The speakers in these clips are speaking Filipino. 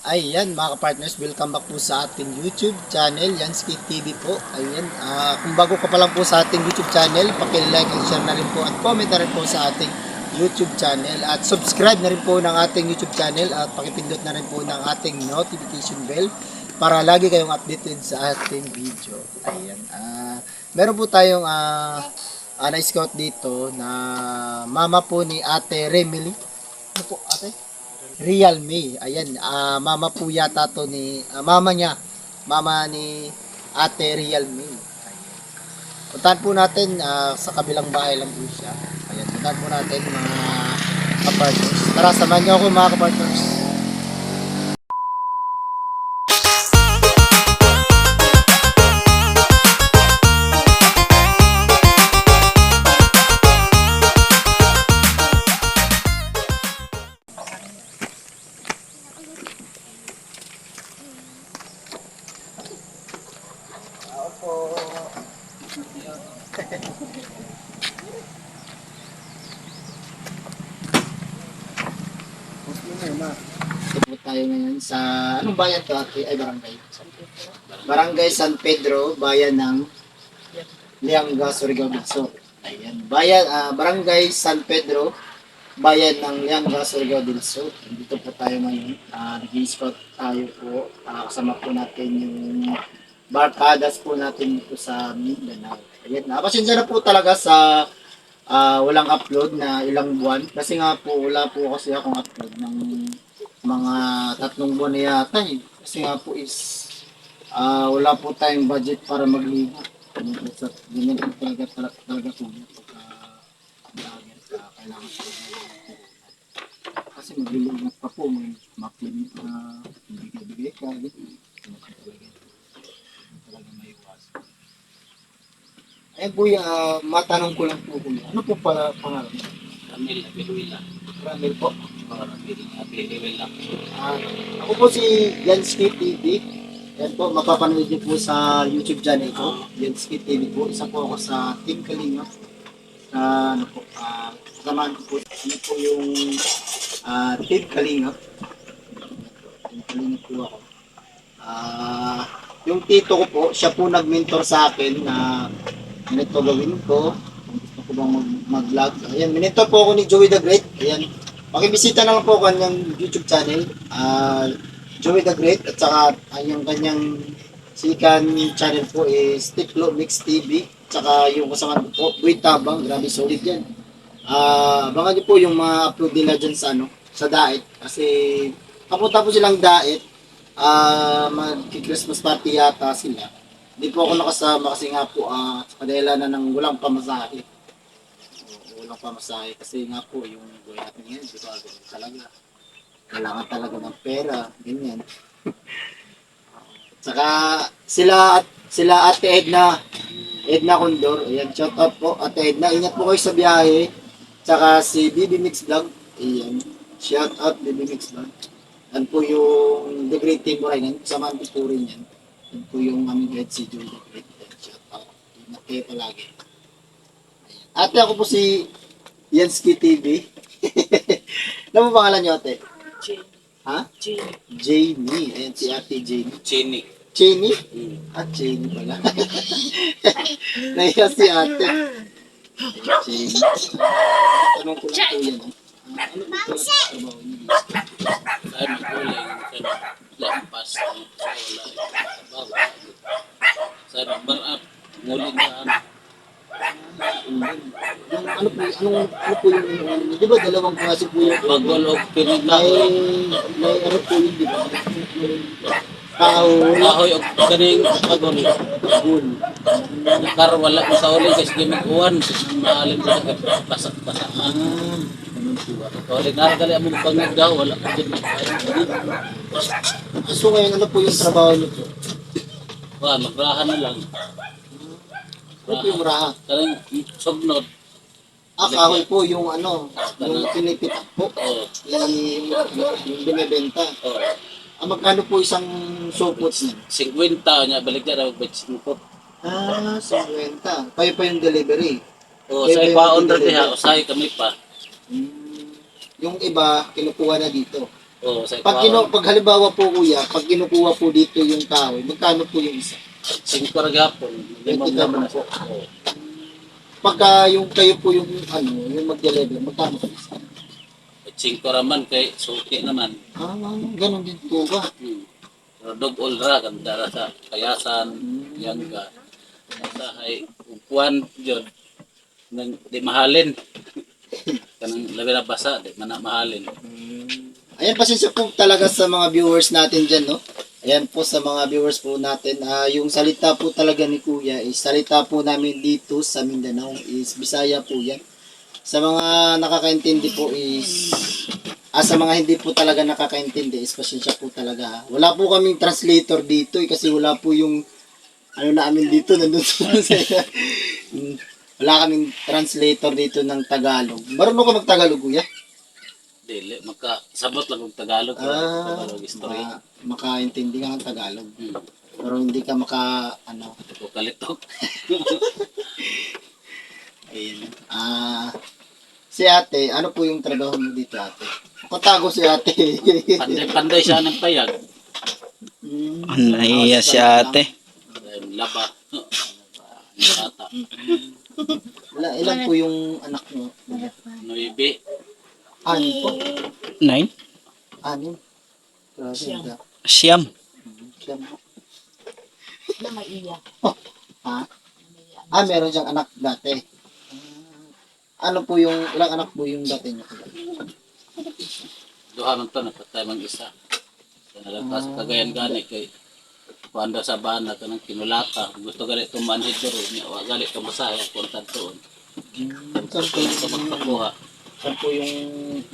Ayan mga partners, welcome back po sa ating YouTube channel, Yansky TV po. Ayan, kung bago ka pa lang po sa ating YouTube channel, paki-like and share na rin po at comment na rin po sa ating YouTube channel. At subscribe na rin po ng ating YouTube channel at pakipindot na rin po ng ating notification bell para lagi kayong updated sa ating video. Ayan, meron po tayong na-scout dito na mama po ni Ate Remily. Ano po ate? Realme. Ayan, mama po yata to ni mama niya. Mama ni Ate Realme. Ayan. Puntahan po natin sa kabilang bahay lang po siya. Ayan, puntahan po natin mga kapartners. Tara, samahan niyo ako mga kapartners. Opo. Ito tayo ngayon sa anong bayan to ate? Ay barangay. Barangay San Pedro, bayan ng Lianga, Surigao del Sur. Ayan, bayan Barangay San Pedro, bayan ng Lianga, Surigao del Sur. Dito po tayo ngayon. Nag-i-scout tayo po. Kasama po natin yung barkadas po natin dito sa Mindanao. Ayan, pasensya na po talaga sa walang upload na ilang buwan. Kasi nga po, wala po kasi akong upload ng mga 3 buwan na yata eh. Kasi nga po is wala po tayong budget para magligo. Ganyan po talaga po yun. Pagka kailangan po. Kasi magliligot pa po. May maklimit na bigay-bigay ka. Talaga may iwas. Ayan kuya, matanong ko lang po kuya. Ano po pala pangalan? Ramil Abiruela. Ramil po. Ramil Abiruela. Ako po si Yansky TV. Yan po, mapapanood niyo po sa YouTube channel ko. Yansky TV po. Isa po ako sa Team Kalinga. Ano po, kasamahan ko po. Ano po yung Team Kalinga. Team Kalinga po ako. Yung tito ko po, siya po nag-mentor sa akin na ganito gawin ko. Kung gusto ko bang mag-vlog. Ayan, minentor po ako ni Joey the Great. Ayan, pakibisita na lang po kanyang YouTube channel. Joey the Great. At saka yung kanyang sikan channel po is Tiplo Mix TV. At saka yung kasama po, Buy Tabang. Grabe solid yan. Abangan nyo po yung mga upload nila dyan sa, sa Daet. Kasi kapunta po silang Daet. Mag-Christmas party yata sila. Hindi po ako nakasama kasi nga po sa kadahilanan ng walang pamasahe. Walang pamasahe kasi nga po yung buhay natin ngayon, di ba? Ganun talaga. Kailangan talaga ng pera, ganyan. Saka sila Ate Edna Condor. Ayan, shout out po Ate Edna. Ingat po kayo sa biyahe. Saka si BB Mix Vlog. Ayan, shout out BB Mix Vlog. Yan po yung The Great Team Morayan. Kasamahan ko po rin yan. Yan po yung aming head si Julie The Great. Shout out. Ingat kayo palagi. Ayan. Ate, ako po si Yansky TV. Ano mo pangalan niyo, ate? Jenny. Ha? Jenny. Jamie. Ayan si ate Jamie. Jenny. Jenny? Jenny pala. Nahiya si ate. Jamie. Tanong ko lang po yan. Ano po talaga trabaho niyo? Saya maguling. Saya lampas. Saya nagbarap. Nguling na ano. Ano po yung, di ba dalawang klase po yung Pagulog may, pinaglahoy. may ano po yung, di ba? Kahoy, Kahoy o kaning pagul. bull. Nakarwala ko sa uli kasi di mag-uwan. Maalim ko sa pasak-pasak. Kali naragali ang mga pangag daw. Wala ko din. So ngayon, ano po yung trabaho niyo po? Magrahan na lang. Ano po yung raha? Kaling sugnod. Kahoy po yung ano, yung pinipitak po, Oo. yung binibenta. Oo. Magkano po isang supot niya? 50 niya balik na daw 25. 50. Kayo pa yung delivery. O Kayo sa pa ibaon yung rin delivery. diha, usahay kami pa. Yung iba, kinukuha na dito. Oo, sa Pag, pag halimbawa po kuya, pag kinukuha po dito yung kahoy, magkano po yung isa? 5 gapon. Limang 20 naman na po. siya. Oo. Pagka yung kayo po yung ano, yung mag-deliver, magkano po isa? 5 raman kay suki naman. Ah, ganun din po ba? Pero dog all ra ganda ra sa kayasan, Hmm. yangga. Sa hay upuan jud nang di mahalin. Kanang labi na basa, di man na mahalin. Ayan, pasensya po talaga sa mga viewers natin dyan, no? Ayan po sa mga viewers po natin. Yung salita po talaga ni Kuya is salita po namin dito sa Mindanao is Bisaya po yan. Sa mga nakakaintindi po is sa mga hindi po talaga nakakaintindi is pasensya po talaga. Wala po kaming translator dito kasi wala po yung ano namin dito nandun sa wala kaming translator dito ng Tagalog. Marunong ka mag-Tagalog, Kuya? Dili makasabot lang og Tagalog pero Tagalog history. Makaintindi ka ng Tagalog. Hmm. Pero hindi ka ano, O kalitok. ayun. Si ate, ano po yung trabaho mo dito ate? Katago si ate. Panday-panday siya ng payag. Nahiya si ate. Laba. Bata. Ilan po yung anak mo? Nuibi. Ano po? 9? Ano? Grabe, ang Siyam. Siyam. Na may iya. Ha? Meron siyang anak dati. Ano po yung, ilang anak po yung dati niya? Duha man to napatay mang isa. Sa nalagpas Cagayan gani kay kuan daw sa bana kanang kinulata. Gusto gali tumanhid diri niya wa gali ka masaya kun tantuon. Saan po Sa magpakuha. Saan po yung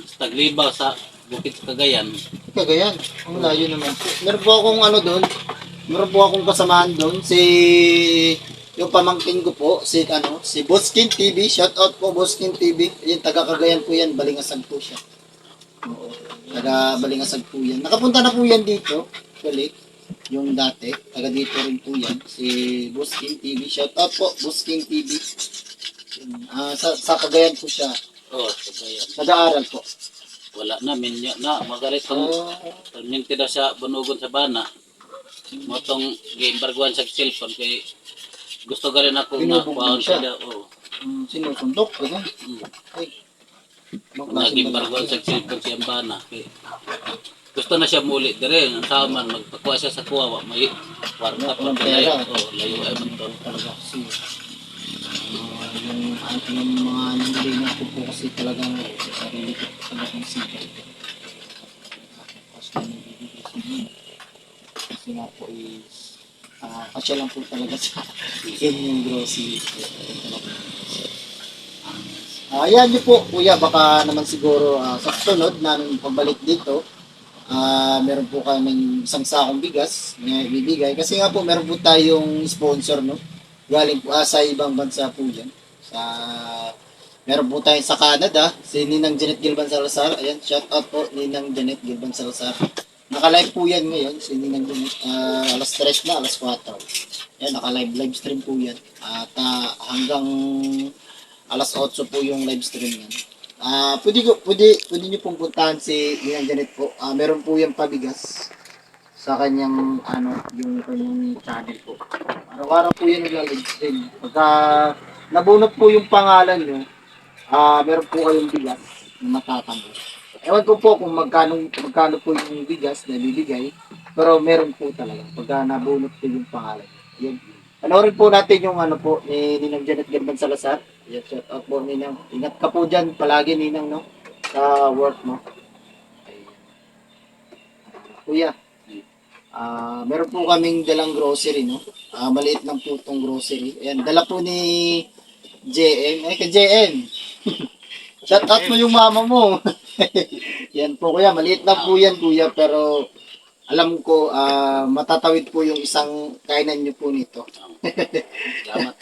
Sa Taglibaw sa Bukid sa Cagayan. Cagayan? Ang layo naman po. Meron po akong ano doon. Meron po akong kasamahan doon. Yung pamangkin ko po, si Boskin TV. Shout out po Boskin TV. Yung taga Cagayan po yan. Balingasag po siya. Oo. Taga Balingasag po yan. Nakapunta na po yan dito. Balik. Yung dati. Taga dito rin po yan. Si Boskin TV. Shout out po Boskin TV. Sa Cagayan po siya. Oh, sa Cagayan. Nag-aaral po. Wala na minyo na magalit pang minti daw sa bunugon sa bana. Motong gi-embargoan sa cellphone kay gusto gali na ko na Binubugbog kuhaon siya. sila. Oh. Sinusundok. Ganun. Ay. Anong klaseng Nag-embargoan sa cellphone siya bana. Kay gusto na siya muli dire ang tao man magpakuha siya sa kuwa wa may kwarta pa Walang layo. pera. Oh, layo ay man to. Talaga kasi yung mga nangyari na ako po kasi talagang sa sarili ko talagang sikat. Kasi nga po is kasya lang po talaga sa yung grocery. Ayan niyo po, kuya, baka naman siguro sa sunod namin pagbalik dito, meron po kaming isang sakong bigas na ibibigay. Kasi nga po, meron po tayong sponsor, no? Galing po sa ibang bansa po yan. Meron po tayo sa Canada, si Ninang Janet Gilban Salazar. Ayan, shout out po, Ninang Janet Gilban Salazar. Naka-live po yan ngayon, si Ninang Janet, alas 3 na, alas 4. Ayan, naka-live stream po yan. At hanggang alas 8 po yung live stream yan. Pwede niyo pong puntahan si Ninang Janet po. Meron po yung pabigas sa kanyang yung kanyang channel po. Araw-araw po yan nag-live stream. Pagka nabunot po yung pangalan nyo, meron po kayong bigas na matatanggap. Ewan ko po kung magkano po yung bigas na bibigay, pero meron po talaga pagka nabunot po yung pangalan. Yan. Panoorin po natin yung po ni Ninang Janet Gilban Salazar. Yan, shout out po Ninang. Ingat ka po dyan palagi Ninang, no? Sa work mo. Kuya, meron po kaming dalang grocery, no? Maliit lang po itong grocery. Ayan, dala po ni JM. Ay, ka JM. Shout out mo yung mama mo. Yan po, kuya. Maliit lang po yan, kuya. Pero alam ko, matatawid po yung isang kainan nyo po nito. Salamat.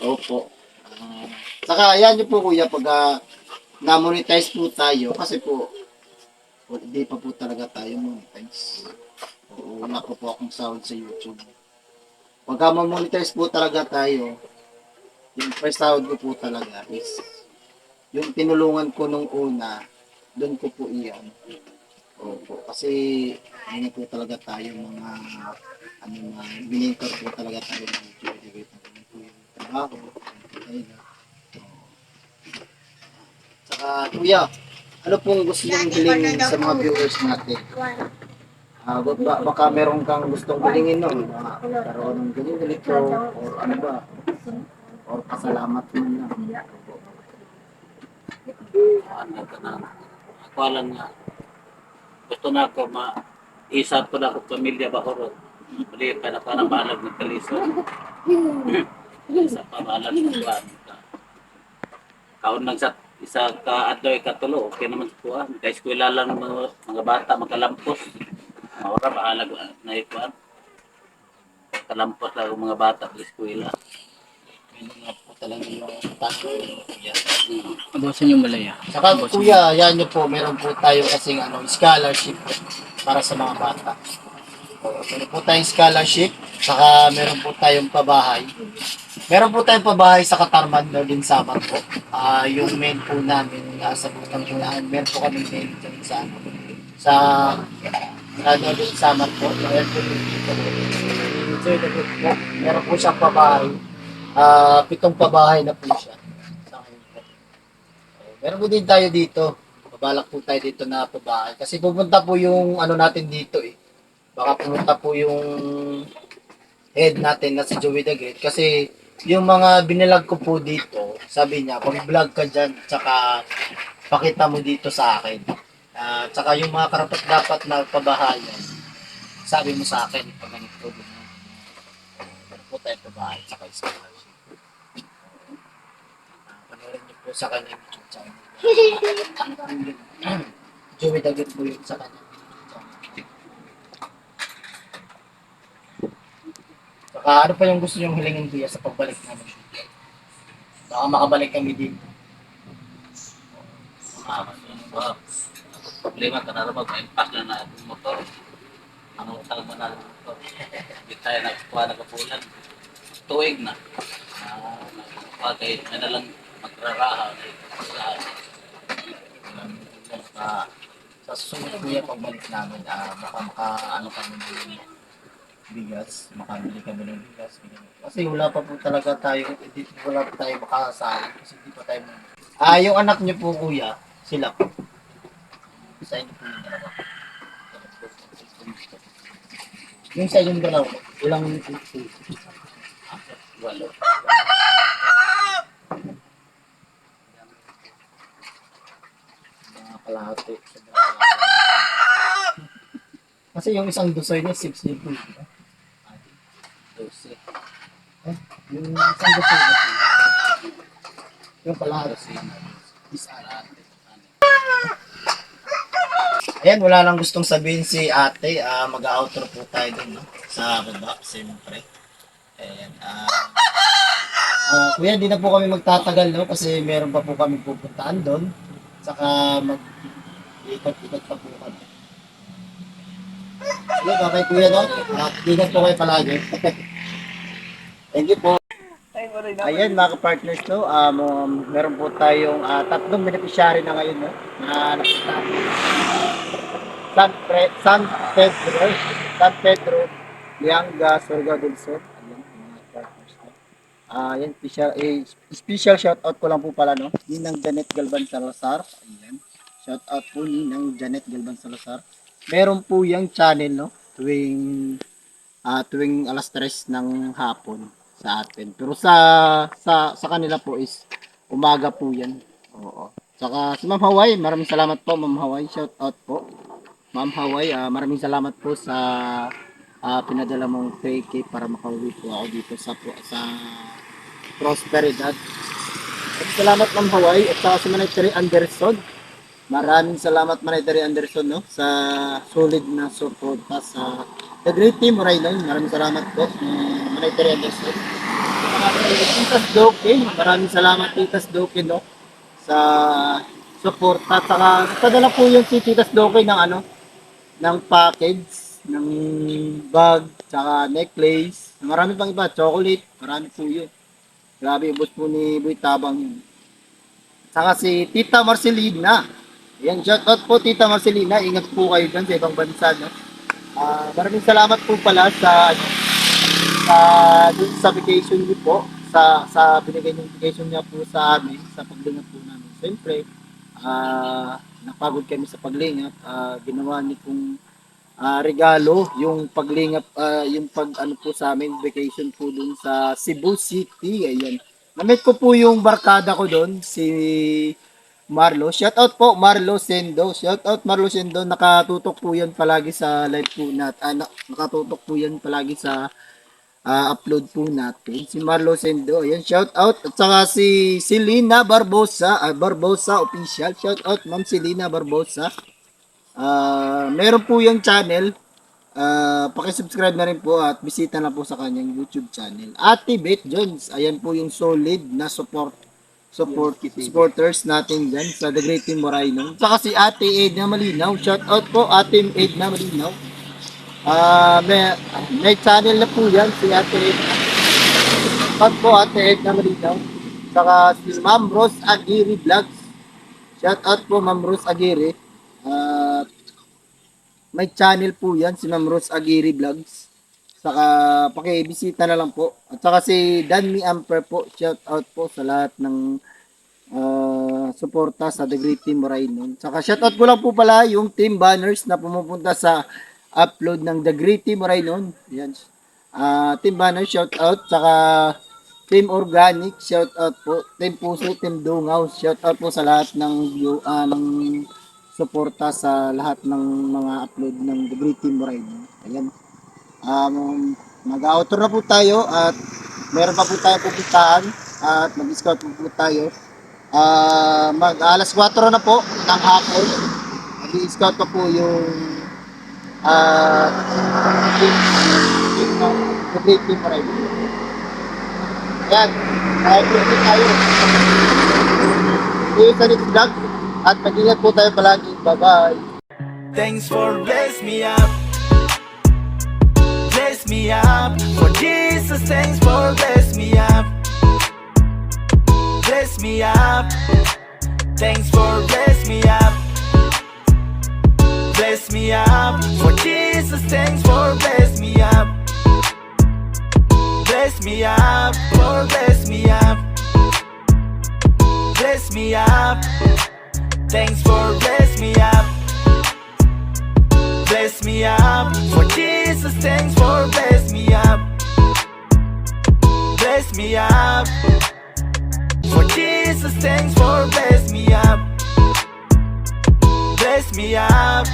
Opo. Saka, ayan nyo po, kuya, pag na-monetize po tayo, kasi po, hindi pa po talaga tayo monetize. Wala pa po akong sahod sa YouTube. Pagka ma-monetize po talaga tayo, yung first sahod ko po talaga is yung tinulungan ko nung una, doon ko po iyan. Opo, kasi ano po talaga tayo mga ano mga binintor po talaga tayo ng Jollibee. Ano po yung trabaho. Ayun, no? Saka kuya, ano pong gusto niyong hilingin sa mga viewers natin? Baka meron kang gustong hilingin no? Karoon ng ganito or ano ba? Or pasalamat mo na. Ano ka na. Ako lang nga. Gusto na ako isa ko na ako pamilya ba horot. Mali pa na parang balag ng kaliso. Isa pa balag ng kuwan. Kaon lang sa isa ka adlaw ikatulo, okay naman sa kuwan. Kaya eskwela lang ng mga bata magkalampos. Maura bahalag na ikuan. Kalampos lang ang mga bata sa eskwela. Yun nga po talaga yung tanong kuya. Abusin yung malaya. Saka kuya, yan nyo po, meron po tayo kasing scholarship para sa mga bata. Meron po tayong scholarship, saka meron po tayong pabahay. Meron po tayong pabahay sa Katarman, Northern Samar po. Yung main po namin, sa Butang Pulaan, meron po kami main dyan sa Northern Samar po. Meron po dito po. So, ito po, meron po siyang pabahay. 7 pabahay na po siya. Sa ngayon po. Meron po din tayo dito. Babalak po tayo dito na pabahay. Kasi pupunta po yung ano natin dito eh. Baka pumunta po yung head natin na si Joey the Great. Kasi yung mga binilag ko po dito, sabi niya, pag vlog ka dyan, tsaka pakita mo dito sa akin. Tsaka yung mga karapat dapat na pabahayan, sabi mo sa akin, pag ganito, ganyan. Meron po tayo pabahay, tsaka scholarship. Panoorin niyo po sa kanyang YouTube channel. Joey the Great po yun sa kanyang YouTube channel. Saka ano pa yung gusto niyong hilingin kuya sa pagbalik namin? Baka makabalik kami dito. Problema ka na rin mag-impact na na itong motor. Ano tawag mo na ng motor? Hindi tayo nagkuha na kapulan. Tuwig na. Pagay na na lang magraraha. Sa susunod kuya pagbalik namin, baka ano kami ng bigas, makabili kami ng bigas. Ganyan. Kasi wala pa po talaga tayo, wala pa tayo makasali kasi hindi pa tayo. Yung anak niyo po kuya, sila po. Sa inyo po yung dalawa. Yung sa inyong dalawa, walang Walo. mga kalahati. Kasi yung isang dosoy niya, 6 din po. Di ba? 12. Yung isang dosoy niya po. Yung kalahati. Is alahati. Ayan, wala lang gustong sabihin si ate. Mag-outro po tayo dun, no? Sa baba, siyempre. Ayan. Kuya, di na po kami magtatagal, no? Kasi meron pa po kami pupuntaan doon. Saka mag-ikot-ikot pa po kami. Sige, okay kuya, no? Ingat po kayo palagi. Thank you po. Ayan, mga partners, no? Meron po tayong 3 beneficiary na ngayon, no? Na nakita. San Pedro, Lianga, Surigao del Sur. Ayan, mga partners, no? Yan, special shoutout ko lang po pala, no? Ninang Janet Galvan Salazar. Ayan. Shoutout po Ninang Janet Galvan Salazar. Meron po yung channel, no? Tuwing alas 3 ng hapon sa atin. Pero sa kanila po is umaga po yan. Oo. Saka si Ma'am Hawaii, maraming salamat po Ma'am Hawaii. Shoutout po. Ma'am Hawaii, maraming salamat po sa pinadala mong 3K para makauwi po ako dito sa Prosperidad. At salamat Ma'am Hawaii at saka si Manay Terry Anderson. Maraming salamat Manay Terry Anderson, no, sa solid na suporta sa The Great Team Raynon. Maraming salamat po Manay Terry Anderson. Titas Doke, maraming salamat Titas Doke, no, sa suporta. At saka nagpadala po yung si Titas Doke ng package, ng bag, tsaka necklace, marami pang iba, chocolate, marami po yun. Grabe, ubos po ni Boy Tabang yun. Saka si Tita Marcelina, Yan, shout out po Tita Marcelina. Ingat po kayo dyan sa ibang bansa, no? Maraming salamat po pala sa dun sa vacation niyo po, sa binigay niyong vacation niya po sa amin, sa paglingap po namin. Siyempre, napagod kami sa paglingap. Ginawa niyo pong regalo yung paglingap, yung pag ano po sa amin, vacation po dun sa Cebu City. Ayan. Namit ko po yung barkada ko doon, si Marlo. Shout out po Marlo Sendo. Shout out Marlo Sendo. Nakatutok po yan palagi sa live po natin. Nakatutok po yan palagi sa upload po natin. Si Marlo Sendo. Ayan, shout out. At saka si Selena Barbosa. Barbosa Official. Shout out Ma'am Selena Barbosa. Meron po yung channel. Paki-subscribe na rin po at bisita na po sa kanyang YouTube channel. Ate Beth Jones. Ayan po yung solid na supporters natin dyan sa The Great Team Morayno. Saka si Ate Edna Malinaw. Shout out po Ate Edna Malinaw. May channel na po yan si Ate Edna. Shout out po Ate Edna Malinaw. Saka si Ma'am Rose Aguirre Vlogs. Shout out po Ma'am Rose Aguirre. May channel po yan si Ma'am Rose Aguirre Vlogs. Saka pakibisita na lang po. At saka si Danny Amper po. Shout out po sa lahat ng suporta sa The Great Team Morayno. Saka shout out ko lang po pala yung team banners na pumupunta sa upload ng The Great Team Morayno. Yan. Team banners shout out. Saka Team Organic shout out po. Team Puso, Team Dungaw shout out po sa lahat ng suporta sa lahat ng mga upload ng The Great Team Morayno. Ayan. Mag-outro na po tayo at meron pa po tayo pupuntahan at mag-scout po tayo. Alas 4 na po ng hapon. Mag-scout pa po yung team ng The Great Team Morayno. Ayan. Tayo po tayo. See you sa next vlog at mag-ingat po tayo palagi. Bye-bye. Thanks for bless me up. Bless me up. For Jesus, thanks for bless me up. Bless me up. Thanks for bless me up. Bless me up. For Jesus, thanks for bless me up. Bless me up. For bless me up. Bless me up. Thanks for bless me up. Bless me up. For Jesus, thanks for bless me up. Bless me up. For Jesus, thanks for bless me up. Bless me up.